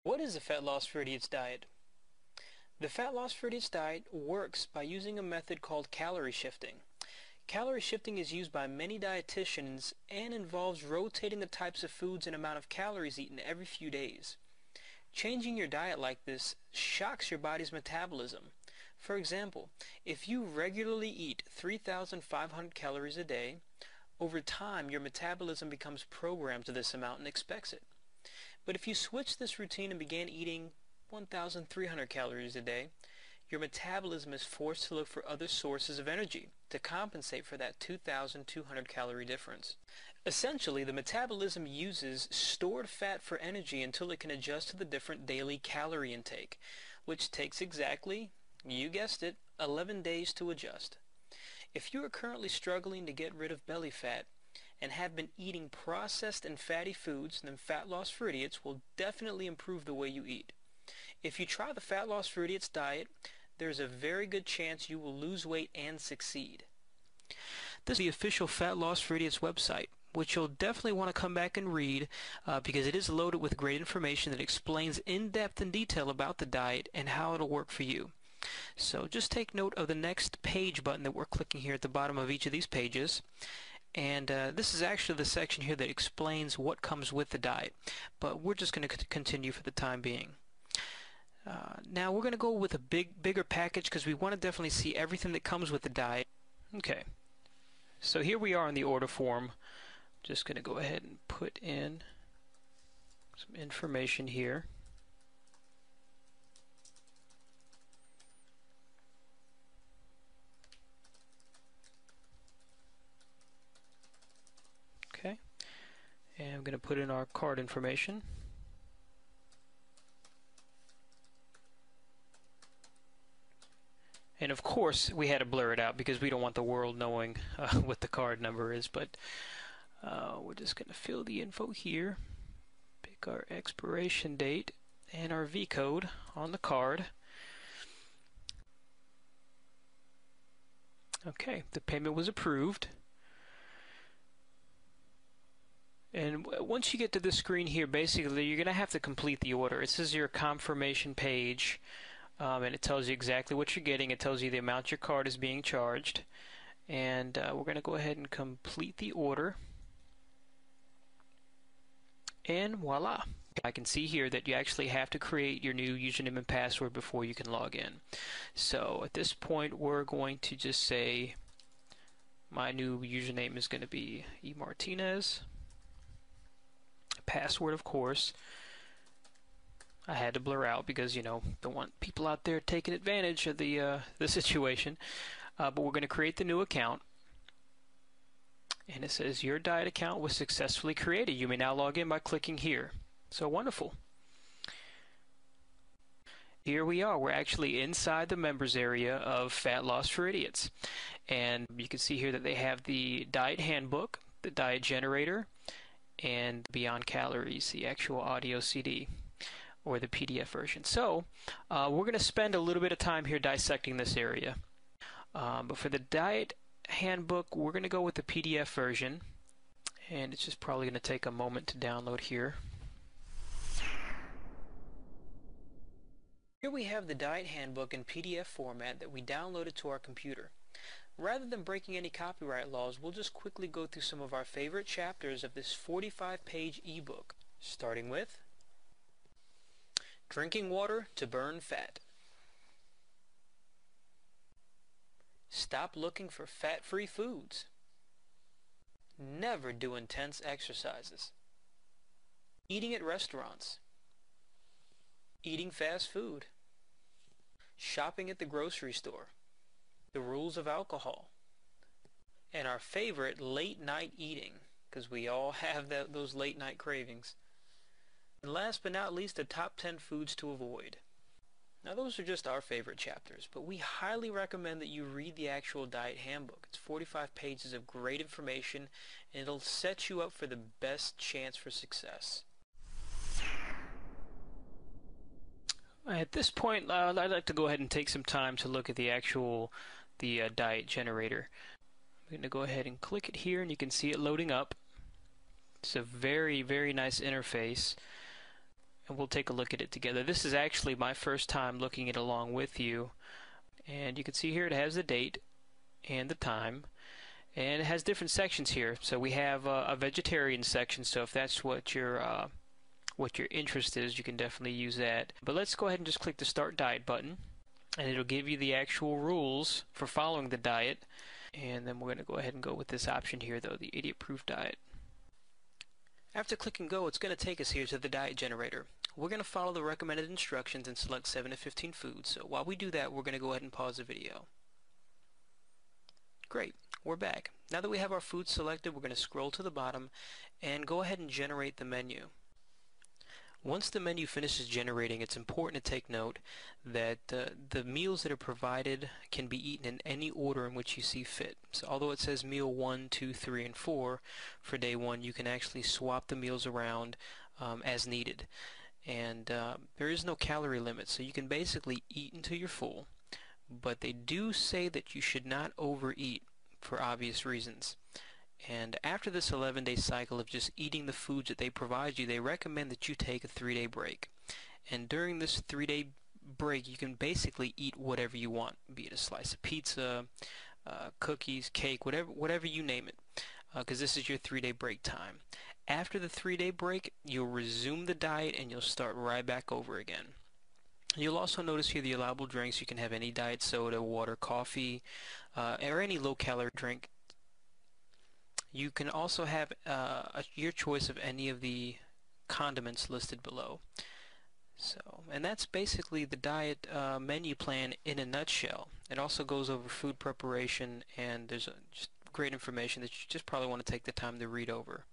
What is a fat loss for idiots diet? The fat loss for idiots diet works by using a method called calorie shifting. Calorie shifting is used by many dietitians and involves rotating the types of foods and amount of calories eaten every few days. Changing your diet like this shocks your body's metabolism. For example, if you regularly eat 3,500 calories a day, over time your metabolism becomes programmed to this amount and expects it. But if you switch this routine and began eating 1,300 calories a day, your metabolism is forced to look for other sources of energy to compensate for that 2,200 calorie difference. Essentially, the metabolism uses stored fat for energy until it can adjust to the different daily calorie intake, which takes exactly, you guessed it, 11 days to adjust. If you are currently struggling to get rid of belly fat and have been eating processed and fatty foods, then Fat Loss for Idiots will definitely improve the way you eat. If you try the Fat Loss for Idiots diet, there's a very good chance you will lose weight and succeed. This is the official Fat Loss for Idiots website, which you'll definitely want to come back and read because it is loaded with great information that explains in depth and detail about the diet and how it'll work for you. So just take note of the next page button that we're clicking here at the bottom of each of these pages. And this is actually the section here that explains what comes with the diet, but we're just going to continue for the time being. Now we're going to go with a bigger package because we want to definitely see everything that comes with the diet. Okay, so here we are in the order form. Just going to go ahead and put in some information here. Okay, and I'm going to put in our card information. And of course we had to blur it out because we don't want the world knowing what the card number is, but we're just going to fill the info here, pick our expiration date and our V code on the card. Okay, the payment was approved. And once you get to this screen here, basically you're going to have to complete the order. It says your confirmation page, and it tells you exactly what you're getting. It tells you the amount your card is being charged. And we're going to go ahead and complete the order. And voila! I can see here that you actually have to create your new username and password before you can log in. So at this point we're going to just say my new username is going to be emartinez. Password, of course, I had to blur out because, you know, don't want people out there taking advantage of the situation. But we're going to create the new account. And it says your diet account was successfully created. You may now log in by clicking here. So wonderful. Here we are. We're actually inside the members area of Fat Loss for Idiots. And you can see here that they have the diet handbook, the diet generator, and Beyond Calories, the actual audio CD or the PDF version. So we're going to spend a little bit of time here dissecting this area. But for the diet handbook, we're going to go with the PDF version, and it's just probably going to take a moment to download here. Here we have the diet handbook in PDF format that we downloaded to our computer. Rather than breaking any copyright laws, we'll just quickly go through some of our favorite chapters of this 45-page ebook, starting with Drinking Water to Burn Fat. Stop looking for fat-free foods. Never do intense exercises. Eating at restaurants. Eating fast food. Shopping at the grocery store. The rules of alcohol. And our favorite, late night eating, because we all have those late night cravings. And last but not least, the top 10 foods to avoid. Now those are just our favorite chapters, but we highly recommend that you read the actual diet handbook. It's 45 pages of great information, and it'll set you up for the best chance for success. At this point, I'd like to go ahead and take some time to look at the actual diet generator. I'm going to go ahead and click it here, and you can see it loading up. It's a very, very nice interface. and we'll take a look at it together. This is actually my first time looking at it along with you, and you can see here it has the date and the time, and it has different sections here. So we have a vegetarian section, so if that's what your interest is, you can definitely use that. But let's go ahead and just click the Start Diet button, and it'll give you the actual rules for following the diet. And then we're going to go ahead and go with this option here, though, the Idiot Proof Diet. After clicking go, it's going to take us here to the diet generator. We're going to follow the recommended instructions and select 7 to 15 foods. So while we do that, we're going to go ahead and pause the video. Great, we're back. Now that we have our food selected, we're going to scroll to the bottom and go ahead and generate the menu. Once the menu finishes generating, it's important to take note that the meals that are provided can be eaten in any order in which you see fit. So although it says meal 1, 2, 3, and 4 for day 1, you can actually swap the meals around as needed. And there is no calorie limit, so you can basically eat until you're full. But they do say that you should not overeat for obvious reasons. And after this 11-day cycle of just eating the foods that they provide you, they recommend that you take a 3-day break. And during this 3-day break, you can basically eat whatever you want, be it a slice of pizza, cookies, cake, whatever you name it, because this is your 3-day break time. After the 3-day break, you'll resume the diet and you'll start right back over again. You'll also notice here the allowable drinks. You can have any diet soda, water, coffee, or any low-calorie drink. You can also have your choice of any of the condiments listed below. And that's basically the diet menu plan in a nutshell. It also goes over food preparation, and there's just great information that you just probably want to take the time to read over.